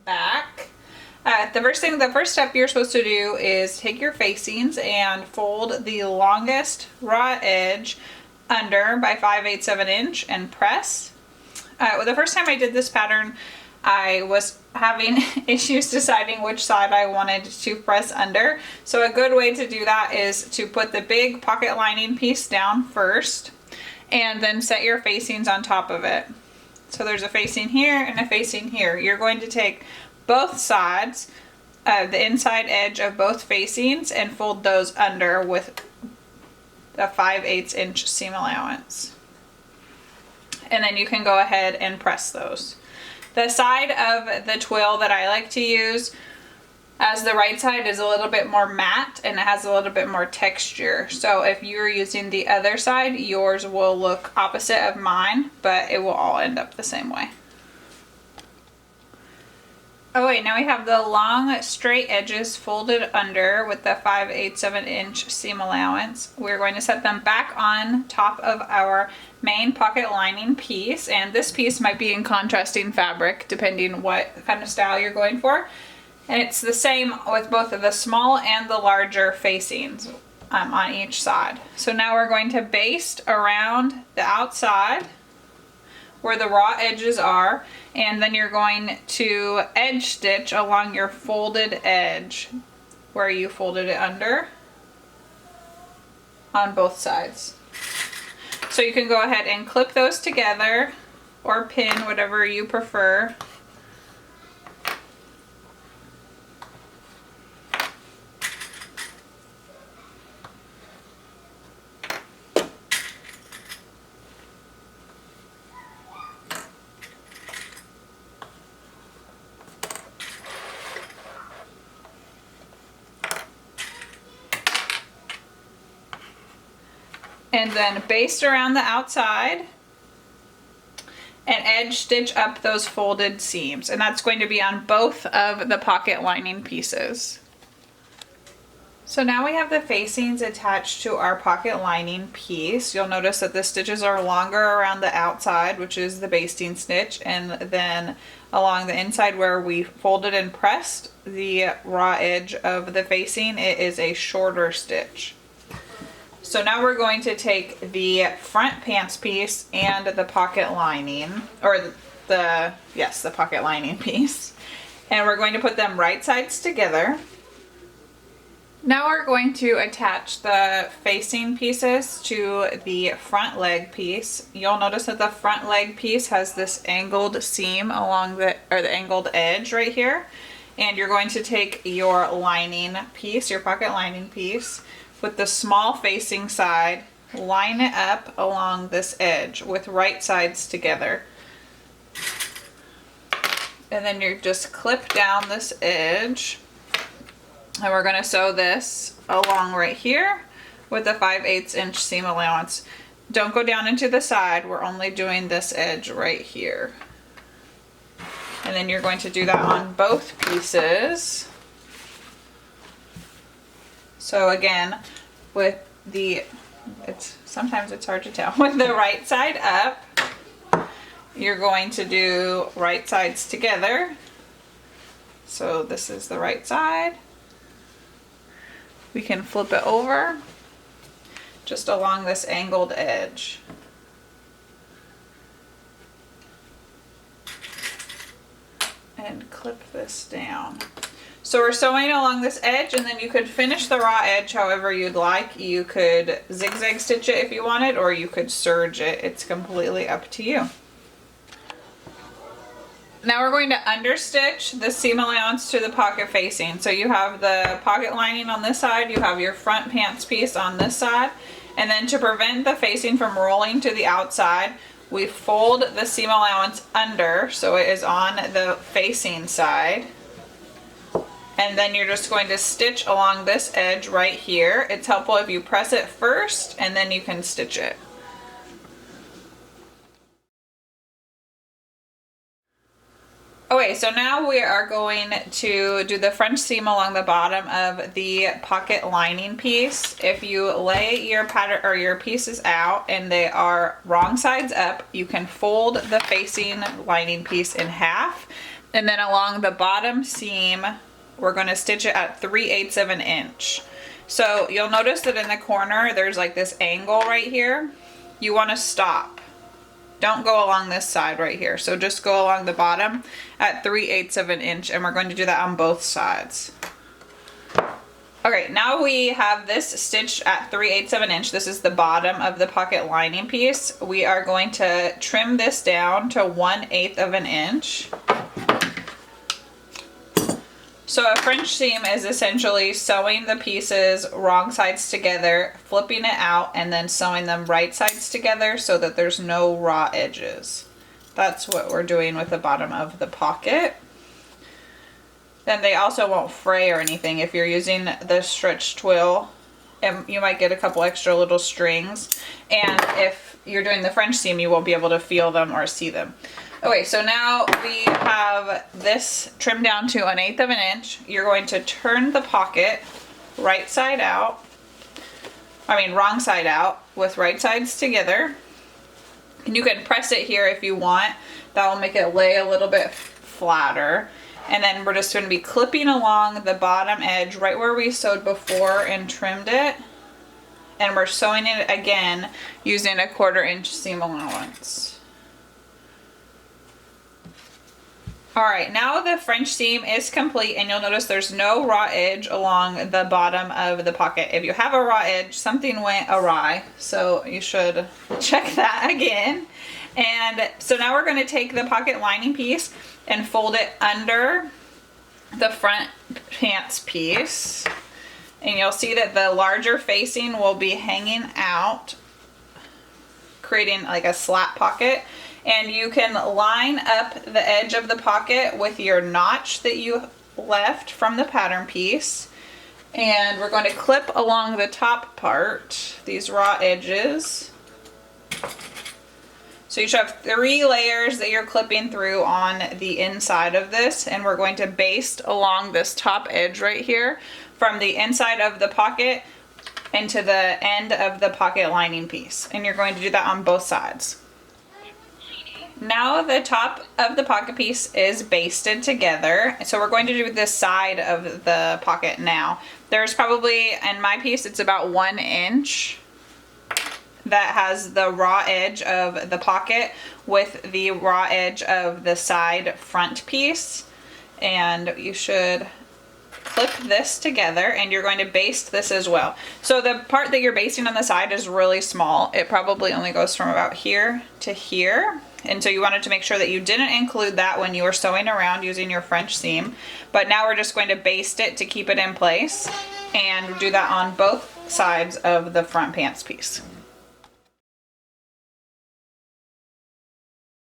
Back. The first step you're supposed to do is take your facings and fold the longest raw edge under by 5/8 of an inch and press. The first time I did this pattern, I was having issues deciding which side I wanted to press under. So a good way to do that is to put the big pocket lining piece down first and then set your facings on top of it. So there's a facing here and a facing here. You're going to take both sides, the inside edge of both facings, and fold those under with a 5/8 inch seam allowance. And then you can go ahead and press those. The side of the twill that I like to use as the right side is a little bit more matte and it has a little bit more texture. So if you're using the other side, yours will look opposite of mine, but it will all end up the same way. Oh wait, now we have the long straight edges folded under with the 5/8 of an inch seam allowance. We're going to set them back on top of our main pocket lining piece, and this piece might be in contrasting fabric depending what kind of style you're going for. And it's the same with both of the small and the larger facings on each side. So now we're going to baste around the outside where the raw edges are, and then you're going to edge stitch along your folded edge where you folded it under on both sides. So you can go ahead and clip those together or pin, whatever you prefer. And then baste around the outside and edge stitch up those folded seams. And that's going to be on both of the pocket lining pieces. So now we have the facings attached to our pocket lining piece. You'll notice that the stitches are longer around the outside, which is the basting stitch, and then along the inside where we folded and pressed the raw edge of the facing, it is a shorter stitch. So now we're going to take the front pants piece and the pocket lining, or the pocket lining piece, and we're going to put them right sides together. Now we're going to attach the facing pieces to the front leg piece. You'll notice that the front leg piece has this angled seam along the angled edge right here. And you're going to take your lining piece, your pocket lining piece, with the small facing side, line it up along this edge with right sides together. And then you just clip down this edge. And we're going to sew this along right here with the 5/8 inch seam allowance. Don't go down into the side. We're only doing this edge right here. And then you're going to do that on both pieces. So again, with sometimes it's hard to tell. With the right side up, you're going to do right sides together. So this is the right side. We can flip it over just along this angled edge. And clip this down. So we're sewing along this edge, and then you could finish the raw edge however you'd like. You could zigzag stitch it if you wanted, or you could serge it. It's completely up to you. Now we're going to understitch the seam allowance to the pocket facing. So you have the pocket lining on this side, you have your front pants piece on this side, and then to prevent the facing from rolling to the outside, we fold the seam allowance under so it is on the facing side. And then you're just going to stitch along this edge right here. It's helpful if you press it first and then you can stitch it. Okay, so now we are going to do the French seam along the bottom of the pocket lining piece. If you lay your pattern or your pieces out and they are wrong sides up, you can fold the facing lining piece in half. And then along the bottom seam, we're going to stitch it at 3/8 of an inch. So you'll notice that in the corner, there's like this angle right here. You want to stop. Don't go along this side right here. So just go along the bottom at 3/8 of an inch, and we're going to do that on both sides. Okay, now we have this stitched at 3/8 of an inch. This is the bottom of the pocket lining piece. We are going to trim this down to 1/8 of an inch. So a French seam is essentially sewing the pieces wrong sides together, flipping it out, and then sewing them right sides together so that there's no raw edges. That's what we're doing with the bottom of the pocket. Then they also won't fray or anything if you're using the stretch twill. And you might get a couple extra little strings. And if you're doing the French seam, you won't be able to feel them or see them. Okay, so now we have this trimmed down to 1/8 of an inch. You're going to turn the pocket right side out. Wrong side out with right sides together. And you can press it here if you want. That will make it lay a little bit flatter. And then we're just going to be clipping along the bottom edge right where we sewed before and trimmed it. And we're sewing it again using a 1/4 inch seam allowance. Alright, now the French seam is complete, and you'll notice there's no raw edge along the bottom of the pocket. If you have a raw edge, something went awry, so you should check that again. And so now we're going to take the pocket lining piece and fold it under the front pants piece. And you'll see that the larger facing will be hanging out, creating like a slat pocket. And you can line up the edge of the pocket with your notch that you left from the pattern piece. And we're going to clip along the top part, these raw edges. So you should have 3 layers that you're clipping through on the inside of this. And we're going to baste along this top edge right here from the inside of the pocket into the end of the pocket lining piece. And you're going to do that on both sides. Now the top of the pocket piece is basted together. So we're going to do this side of the pocket now. There's probably, in my piece, it's about 1 inch that has the raw edge of the pocket with the raw edge of the side front piece. And you should clip this together, and you're going to baste this as well. So the part that you're basting on the side is really small. It probably only goes from about here to here. And so you wanted to make sure that you didn't include that when you were sewing around using your French seam. But now we're just going to baste it to keep it in place, and do that on both sides of the front pants piece.